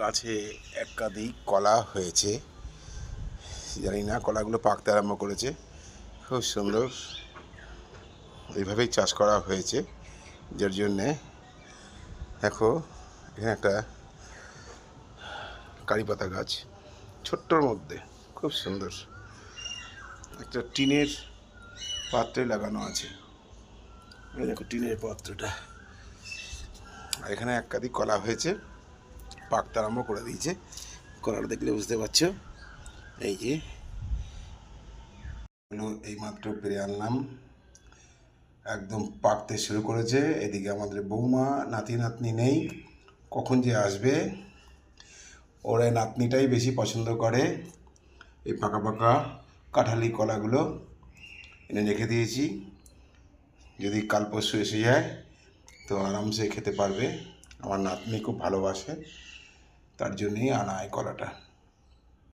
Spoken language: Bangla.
গাছে একাধিক কলা হয়েছে, জানি না কলাগুলো পাকতে আরম্ভ করেছে। খুব সুন্দর, এইভাবেই চাষ করা হয়েছে, যার জন্যে দেখো এখানে একটা কারি পাতা গাছ ছোট্টর মধ্যে খুব সুন্দর একটা টিনের পাত্রে লাগানো আছে। এই দেখো টিনের পাত্রটা, আর এখানে একাধিক কলা হয়েছে, পাকতে আরম্ভ করে দিয়েছে। কলাটা দেখলে বুঝতে পারছো, এই যে এইমাত্র পেরে আনলাম, একদম পাকতে শুরু করেছে। এদিকে আমাদের বৌমা নাতি নাতনি নেই, কখন যে আসবে। ওরা নাতনিটাই বেশি পছন্দ করে এই পাকা পাকা কাঁঠালি কলাগুলো। এনে রেখে দিয়েছি, যদি কাল পরশু এসে যায় তো আরামসে খেতে পারবে। আমার নাতনি খুব ভালোবাসে, তার জন্যই আনা এই কলাটা।